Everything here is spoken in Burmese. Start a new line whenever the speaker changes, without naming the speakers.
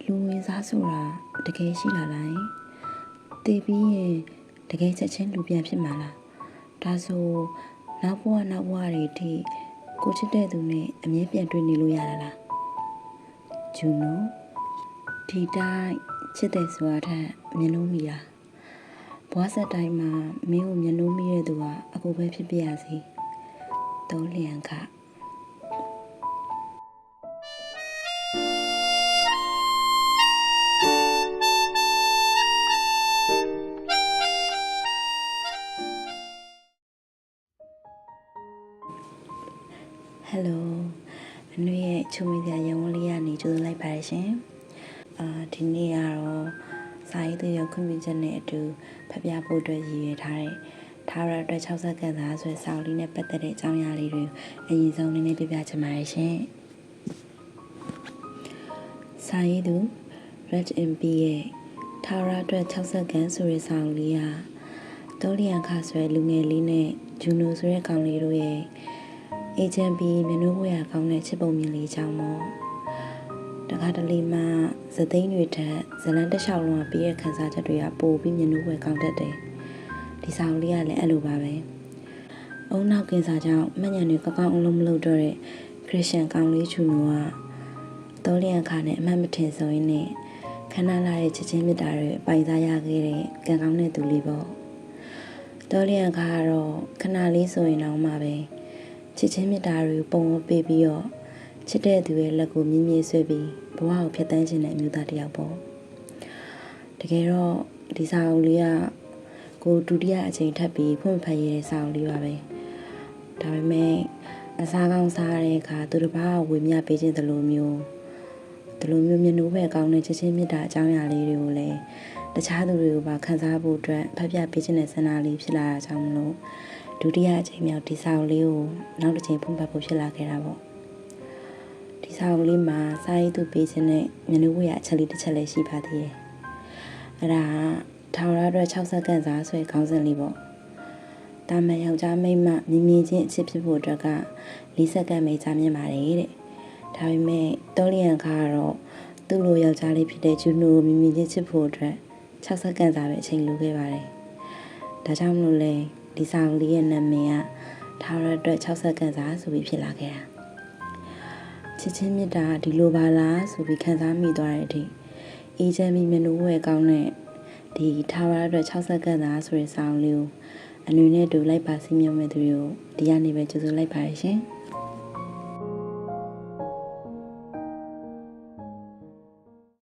လူဝင်စားဆိုတာတကယ်ရှိလာလားတည်ပြီးရင်တကယ်ချက်ချင်းလူပြန်ဖြစ်မှာလားဒါဆိုနောက်ဘဝတွေအထိကိုချစ်တဲ့သူနဲ့အမြဲပြန်တွေ့နေလို့ရတာလားဂျူနိုဒီတိုင်းချစ်တယ်ဆိုတာထက်မျက်လုံးမိတာဘွားဆက်တိုင်းမှာမင်းကိုမျက်လုံးမိတဲ့သူကအကိုပဲဖြစ်ပြရစီသုံးလျံခဟယ်လိုအနွေရဲ့ချုံမစရာရုံးလေးကနေကြိုးလိုက်ပါရရှင်ဒီနေ့ကတော့စာရေးသူရောက်ခွင့်ပြုချက်နဲ့အတူဖတ်ပြဖို့အတွက်ရည်ရွယ်ထားတဲ့ထားရအတွက်6စက္ကန့်သာဆိုစာအုပ်လေးနဲ့ပတ်သက်တဲ့အကြောင်းအရာလေးတွေအရင်ဆုံးနည်းနည်းပြပြချင်ပါတယ်ရှင်စာရေးသူ Red MP ရဲ့ထားရအတွက်6စက္ကန့်ဆိုတဲ့စာအုပ်လေးဟာတိုးလျံခဆွဲလူငယ်လေးနဲ့ဂျူနိုဆိုတဲ့ကောင်လေးတို့ရဲ့အေဂျင့်ပီမျက်နှာဝေးကောင်းတဲ့ချစ်ပုံမြင်လေးကြောင့်မို့တခါတလေမှဇသိန်းတွေထက်ဇလန်တစ်လျှောက်လုံးပြီးတဲ့ခန်းစားချက်တွေကပိုပြီးမျက်နှာဝေးကောင်းတတ်တယ်ဒီဆောင်လေးကလည်းအဲ့လိုပါပဲအုံနောက်ကင်စာကြောင့်မှတ်ဉာဏ်တွေကောင်းအောင်လုံးမလုပ်တော့တဲ့ခရစ်ယာန်ကောင်လေးချူနိုကတိုးလျံခနဲ့အမှတ်မထင်ဆိုရင်နဲ့ခဏလာတဲ့ချစ်ချင်းမြတ်တာတွေပိုင်စားရခဲ့တဲ့ကံကောင်းတဲ့သူလေးပေါ့တိုးလျံခကတော့ခဏလေးဆိုရင်တော့မှပဲချစ်ချင်းမြတ်တာတွေပုံပေးပြီးတော့ချစ်တဲ့သူရဲ့လက်ကိုမြင်းမြင်းဆွဲပြီးဘဝကိုဖျက်ဆီးခြင်းတဲ့အမျိုးသားတစ်ယောက်ပေါ့တကယ်တော့ဒီစာအုပ်လေးကကိုဒုတိယအချိန်ထပ်ပြီးဖွင့်ဖတ်ရတဲ့စာအုပ်လေးပါပဲဒါပေမဲ့အစားကောင်းစားတဲ့အခါသူတစ်ပါးကိုဝေမျှပေးခြင်းဒီလိုမျိုးမျက်နှာပဲကောင်းတဲ့ချစ်ချင်းမြတ်တာအကြောင်းအရာလေးတွေကိုလည်းတခြားသူတွေကိုပါခန်းစားဖို့အတွက်ဖတ်ပြပေးခြင်းတဲ့ဆန္ဒလေးဖြစ်လာတာကြောင့်မလို့ဒုတိယအချိန်မြောက်ဒီစာအုပ်လေးကိုနောက်တစ်ချိန်ဖွင့်ဖတ်ဖို့ဖြစ်လာခဲ့တာပေါ့ဒီစာအုပ်လေးမှာစာရေးသူပေးခြင်းနဲ့မျက်နှာဝေးအချက်လေးတစ်ချက်လည်းရှိပါသေးတယ်အဲ့ဒါထောင်ရအတွက်6စက္ကန့်စာဆွဲခေါင်းစဉ်လေးပေါ့တာမန်ယောက်ျားမိန်းမမြင်မြင်ချင်းအချစ်ဖြစ်ဖို့အတွက်က4စက္ကန့်ပဲကြာမြင့်ပါတယ်တဲ့ဒါပေမဲ့တိုးလျံခါကတော့သူ့လိုယောက်ျားလေးဖြစ်တဲ့ဂျူနိုမြင်မြင်ချင်းချစ်ဖို့အတွက်6စက္ကန့်စာပဲအချိန်လိုခဲ့ပါတယ်ဒါကြောင့်မလို့လဲဒီစာအုပ်လေးရဲ့နာမည်ကထားရအတွက်6စက္ကန့်စာဆိုပြီးဖြစ်လာခဲ့တာချစ်ချင်းမြတ်တာဒီလိုပါလားဆိုပြီးခန်းစားမိသွားတဲ့အထိအေဂျင့်မီမျက်နှာဝဲကောင်းတဲ့ဒီထားရအတွက်6စက္ကန့်စာဆိုတဲ့စာအုပ်လေးကိုအနွေနဲ့တူလိုက်ပါစီးမြုံမဲ့သူတွေကိုဒီကနေပဲကြိုဆိုလိုက်ပါရရှင်